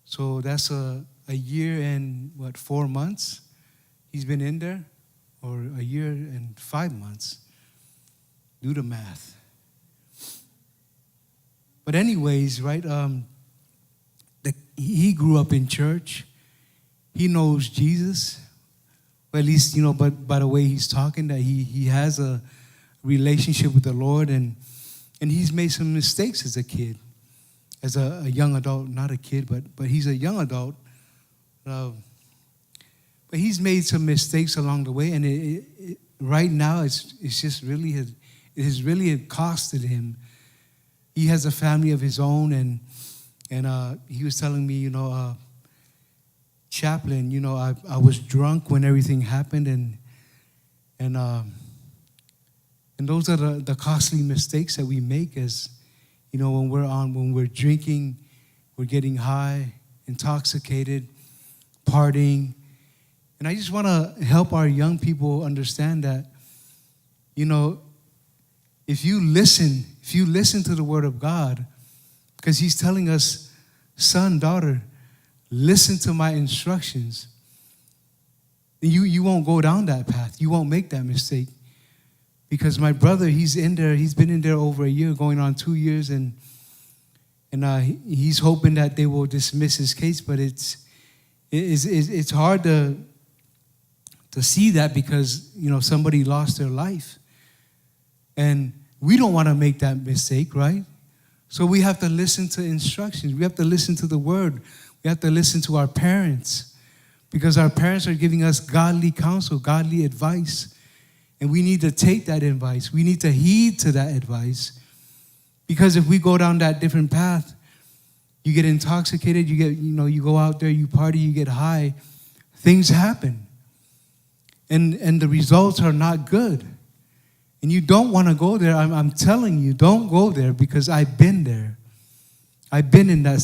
So that's a year and 4 months he's been in there, or a year and 5 months. Do the math. But anyways, right, he grew up in church. He knows Jesus. Well, at least, but by the way he's talking, that he has a relationship with the Lord, and he's made some mistakes as a kid, as a young adult, not a kid, but he's a young adult. But he's made some mistakes along the way, and right now it's just really it has really costed him. He has a family of his own, and And he was telling me, chaplain, I was drunk when everything happened, and those are the costly mistakes that we make as, when we're drinking, we're getting high, intoxicated, partying. And I just want to help our young people understand that, if you listen to the word of God, because he's telling us, son, daughter, listen to my instructions, you won't go down that path. You won't make that mistake. Because my brother, he's been in there over a year, going on 2 years, and he's hoping that they will dismiss his case, but it's hard to see that because, somebody lost their life. And we don't want to make that mistake, right? So we have to listen to instructions. We have to listen to the word. We have to listen to our parents because our parents are giving us godly counsel, godly advice. And we need to take that advice. We need to heed to that advice. Because if we go down that different path, you get intoxicated, you go out there, you party, you get high, things happen. And the results are not good. And you don't want to go there. I'm telling you, don't go there because I've been there. I've been in that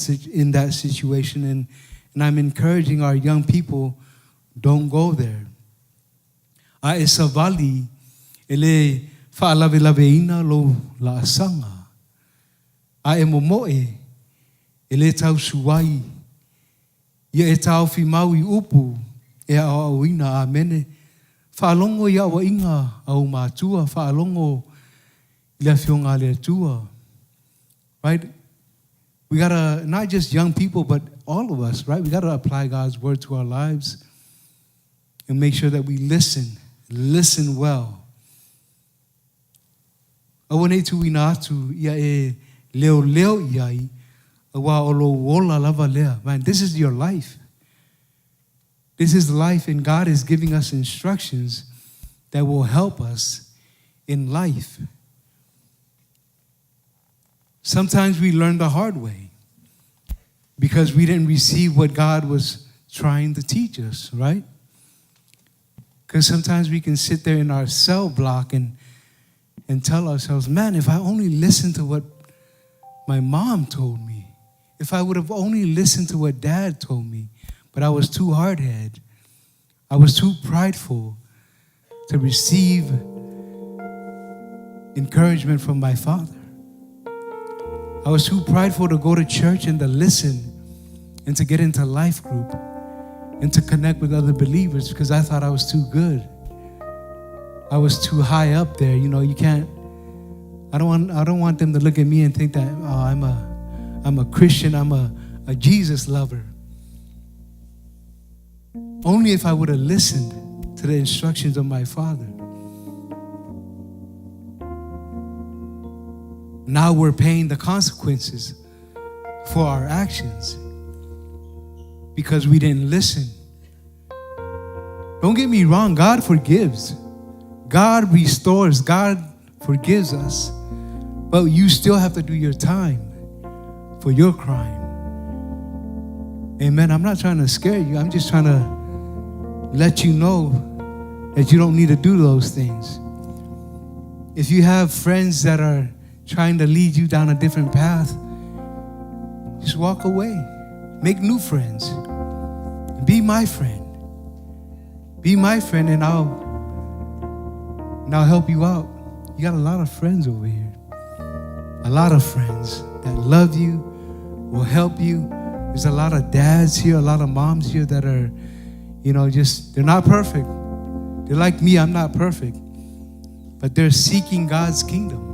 situation, and I'm encouraging our young people, don't go there. A e savali ele fa'alaveina lo la asanga. A e momoe ele tau suai. Ia e tau fi maui upu e a auina a mene. Fa'alongo ia wa inga au matua. Fa'alongo ila fionga le atua. Right? We gotta, not just young people, but all of us, right? We gotta apply God's word to our lives and make sure that we listen well. Awane tu inatu ia e leo iai awa olo wola lava lea. Man, this is your life. This is life, and God is giving us instructions that will help us in life. Sometimes we learn the hard way because we didn't receive what God was trying to teach us, right? Because sometimes we can sit there in our cell block and tell ourselves, man, if I only listened to what my mom told me, if I would have only listened to what dad told me, but I was too hard-headed, I was too prideful to receive encouragement from my father. I was too prideful to go to church and to listen and to get into life group and to connect with other believers because I thought I was too good. I was too high up there. You can't. I don't want them to look at me and think that I'm a Christian. I'm a Jesus lover. Only if I would have listened to the instructions of my father. Now we're paying the consequences for our actions because we didn't listen. Don't get me wrong, God forgives. God restores. God forgives us. But you still have to do your time for your crime. Amen. I'm not trying to scare you. I'm just trying to let you know that you don't need to do those things. If you have friends that are trying to lead you down a different path, just walk away. Make new friends. Be my friend. Be my friend, and I'll help you out. You got a lot of friends over here. A lot of friends that love you, will help you. There's a lot of dads here, a lot of moms here that are, they're not perfect. They're like me, I'm not perfect. But they're seeking God's kingdom.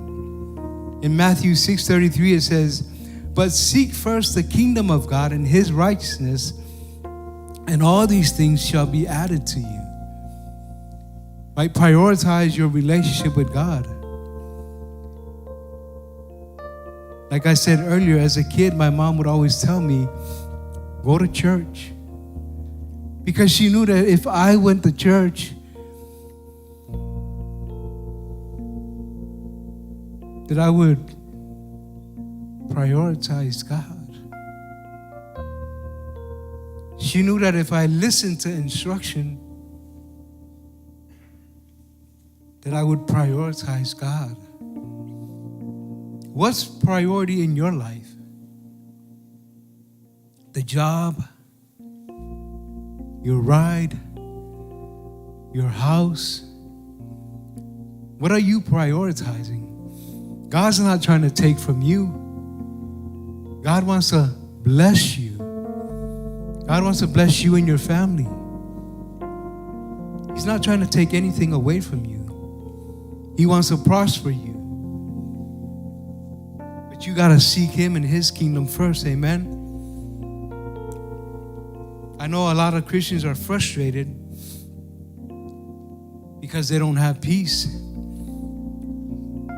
In Matthew 6:33 it says, but seek first the kingdom of God and his righteousness, and all these things shall be added to you. Right? Prioritize your relationship with God. Like I said earlier, as a kid, my mom would always tell me, go to church. Because she knew that if I went to church, that I would prioritize God. She knew that if I listened to instruction, that I would prioritize God. What's priority in your life? The job, your ride, your house. What are you prioritizing? God's not trying to take from you. God wants to bless you. God wants to bless you and your family. He's not trying to take anything away from you. He wants to prosper you. But you got to seek Him and His kingdom first, amen? I know a lot of Christians are frustrated because they don't have peace.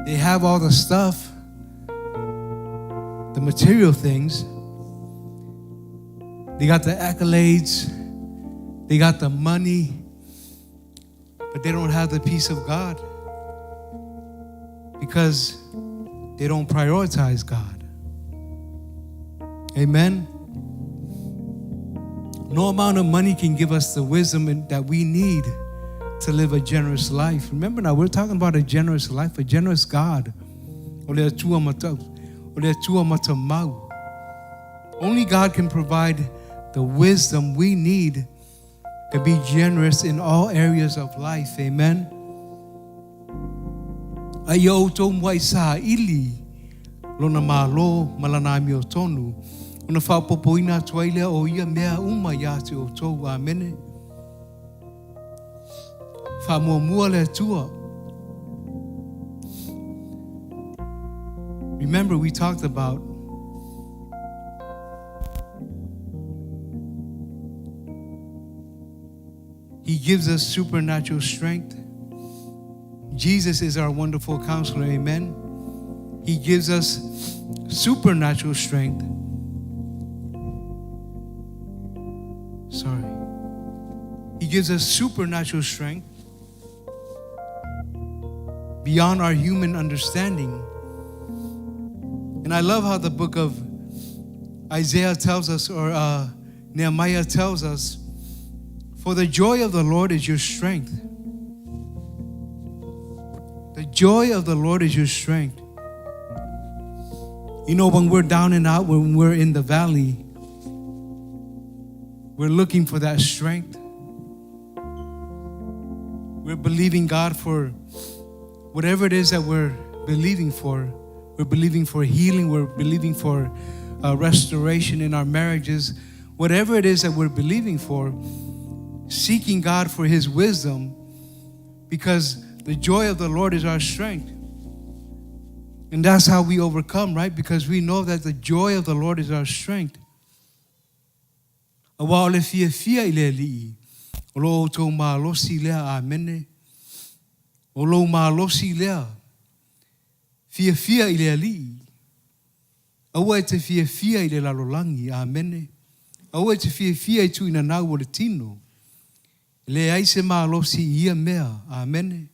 They have all the stuff, the material things. They got the accolades. They got the money. But they don't have the peace of God because they don't prioritize God. Amen? No amount of money can give us the wisdom that we need to live a generous life. Remember now, we're talking about a generous life, a generous God. Only God can provide the wisdom we need to be generous in all areas of life. Amen. Ayo to mwai sa ili lona malo malanami o tonu una fa popoina twaile o ia mea uma ya te o to amene fa mo le tua. Remember, we talked about He gives us supernatural strength. Jesus is our wonderful counselor, amen? He gives us supernatural strength. He gives us supernatural strength beyond our human understanding. And I love how the book of Isaiah tells us, or Nehemiah tells us, for the joy of the Lord is your strength. The joy of the Lord is your strength. You know, when we're down and out, when we're in the valley, we're looking for that strength. We're believing God for whatever it is that we're believing for. We're believing for healing. We're believing for restoration in our marriages. Whatever it is that we're believing for, seeking God for His wisdom, because the joy of the Lord is our strength. And that's how we overcome, right? Because we know that the joy of the Lord is our strength. Olo to malosi lea amene. Olo malosi lea. Fia ile li. Awa te fia ile lalolangi amene. Awa te fia tu ina nau o le tino. Le aise malosi ia mea amene.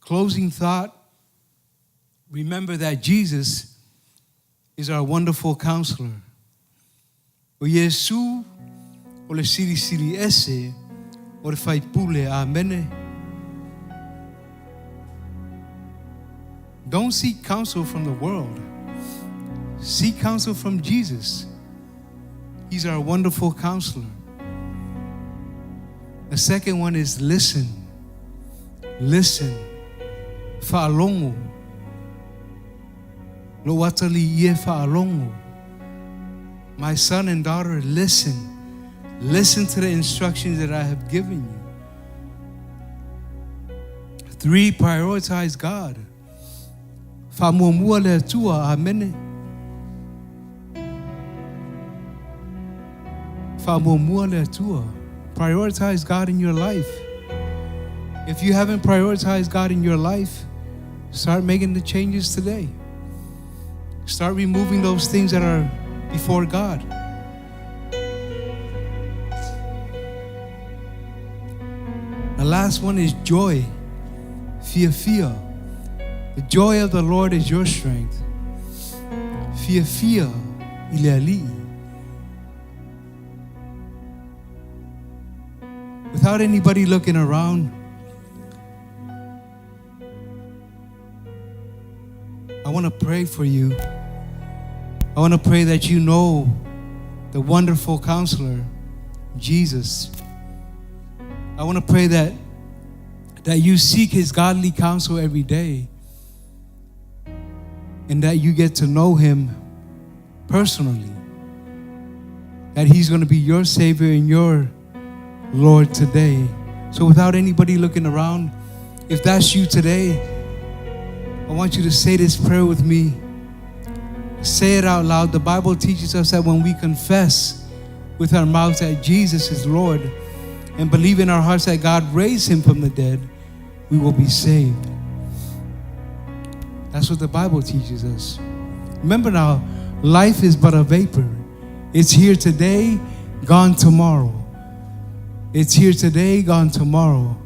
Closing thought. Remember that Jesus is our wonderful counselor. O Yesu o le siri ese o le faipule amene. Don't seek counsel from the world. Seek counsel from Jesus. He's our wonderful counselor. The second one is listen. Listen. Fa'alongo. Lo watali ie fa'alongo. My son and daughter, listen. Listen to the instructions that I have given you. 3, prioritize God. Fa'amua le atua, amene. Fa'amua le atua. Prioritize God in your life. If you haven't prioritized God in your life, start making the changes today. Start removing those things that are before God. The last one is joy. Fia. The joy of the Lord is your strength. Fia. Ileali. Without anybody looking around, I want to pray for you. I want to pray that you know the wonderful counselor, Jesus. I want to pray that you seek his godly counsel every day and that you get to know him personally. That he's going to be your Savior and your Lord today. So without anybody looking around, if that's you today, I want you to say this prayer with me. Say it out loud. The Bible teaches us that when we confess with our mouths that Jesus is Lord and believe in our hearts that God raised him from the dead, we will be saved. That's what the Bible teaches us. Remember now, life is but a vapor. It's here today, gone tomorrow. It's here today, gone tomorrow.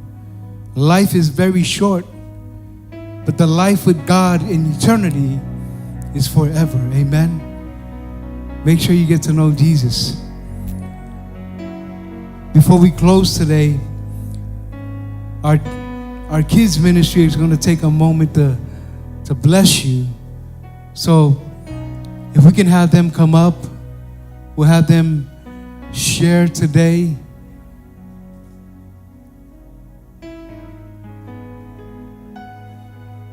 Life is very short, but the life with God in eternity is forever. Amen. Make sure you get to know Jesus. Before we close today, our kids ministry is going to take a moment to bless you. So if we can have them come up, we'll have them share today.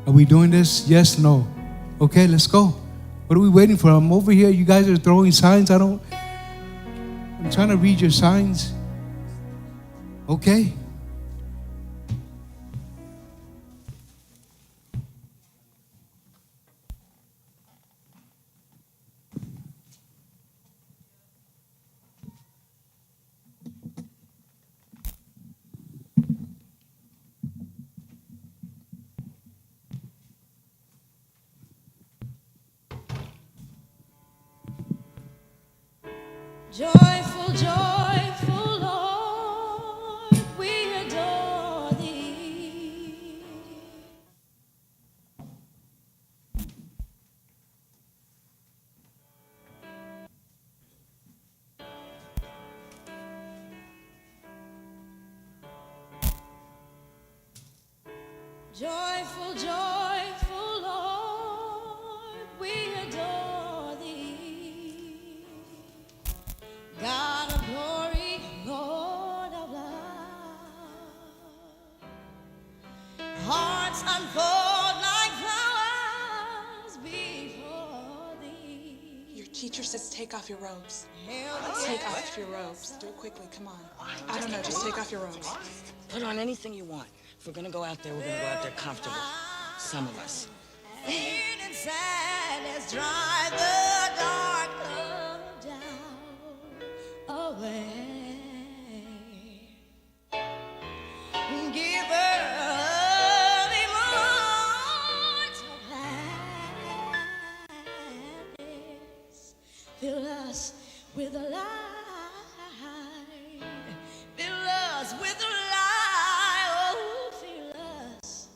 Are we doing this? Yes, no. Okay, let's go. What are we waiting for? I'm over here. You guys are throwing signs. I'm trying to read your signs. Okay. Joyful, joyful Lord, we adore thee. Joyful, joyful Lord, we adore thee. God of glory, Lord of love. Hearts unfold like flowers before thee. Your teacher says take off your robes. Hail Take off your robes. Do it quickly, come on. I don't know, just take off your robes. Put on anything you want. If we're gonna go out there, we're gonna go out there comfortable. Some of us. Pain and sadness drive the dark cloud down away. Give her immortal gladness. Fill us with the light. Fill us with the light. Oh, fill us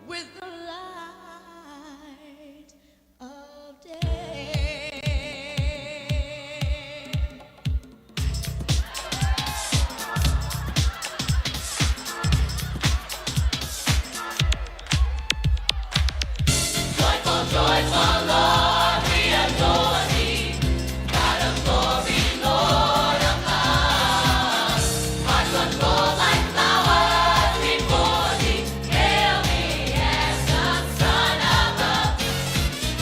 with the light of day. Joyful, joyful Lord, we adore thee. God of glory, Lord of love. Hearts unfold like flowers before thee. Hail me as the Son above.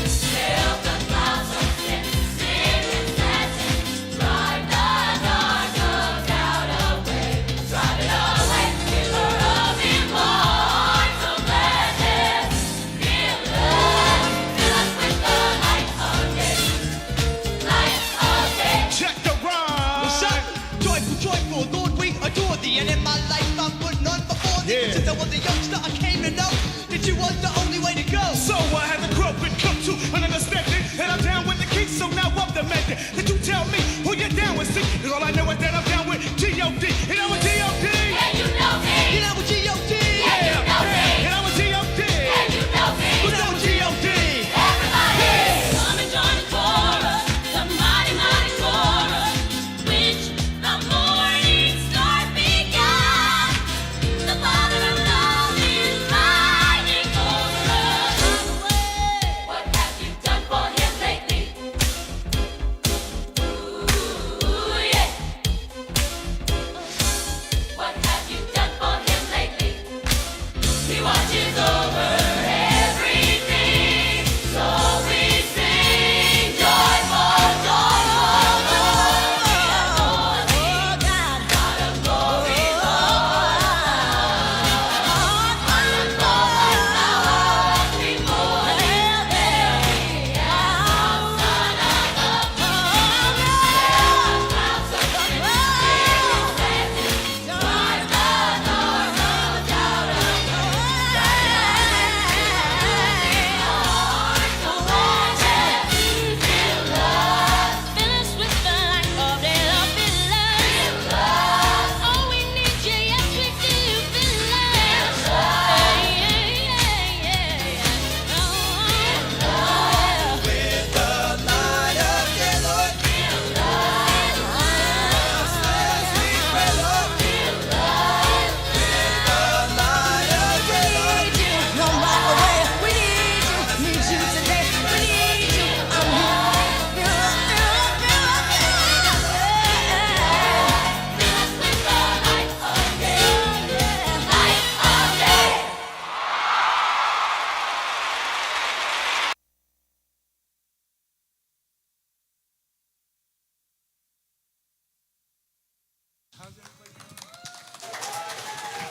Sail the clouds of sin, sin and sadness. Drive the dark of doubt away. Drive it away. Giver of immortal gladness. Fill us with the light of day. Light of day. Check the rhyme. What's up? Joyful, joyful, Lord, we adore thee. And in my life, I put none before thee. Yeah. Since I was a youngster, I came to know that you was the only way to go. So I had to grow and come to an understanding. And I'm down with the king, so now I'm demanding that you tell me who you're down with. See, and all I know is that I'm down with G.O.D. And I'm with G.O.D. And you know me. You know what G.O.D. And you know me. And I'm with G.O.D. And you know me. Who's that with G.O.D.? Everybody, come and join the chorus.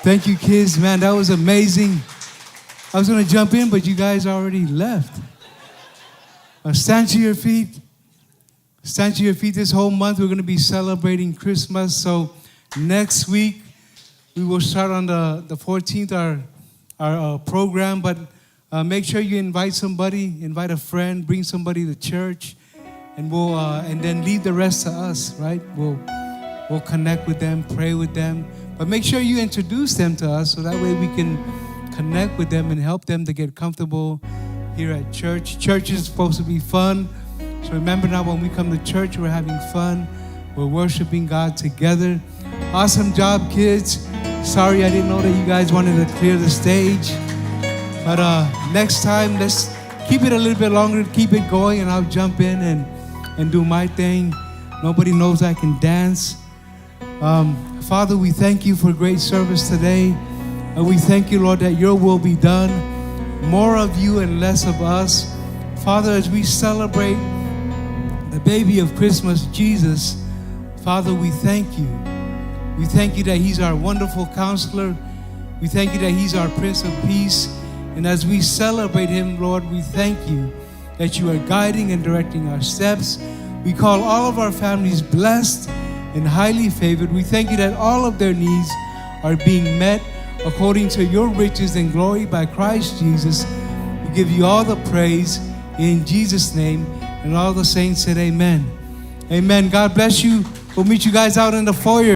Thank you, kids. Man, that was amazing. I was going to jump in, but you guys already left. Stand to your feet. Stand to your feet. This whole month, we're going to be celebrating Christmas. So next week, we will start on the 14th, our program. But make sure you invite somebody, invite a friend, bring somebody to church, and we'll and then leave the rest to us, right? We'll connect with them, pray with them. But make sure you introduce them to us so that way we can connect with them and help them to get comfortable here at church. Church is supposed to be fun. So remember now, when we come to church, we're having fun. We're worshiping God together. Awesome job, kids. Sorry I didn't know that you guys wanted to clear the stage. But next time, let's keep it a little bit longer, keep it going, and I'll jump in and do my thing. Nobody knows I can dance. Father, we thank you for great service today. And we thank you, Lord, that your will be done. More of you and less of us. Father, as we celebrate the baby of Christmas, Jesus, Father, we thank you. We thank you that he's our wonderful counselor. We thank you that he's our Prince of Peace. And as we celebrate him, Lord, we thank you that you are guiding and directing our steps. We call all of our families blessed and highly favored. We thank you that all of their needs are being met according to your riches and glory by Christ Jesus. We give you all the praise in Jesus' name. And all the saints said amen. Amen. God bless you. We'll meet you guys out in the foyer.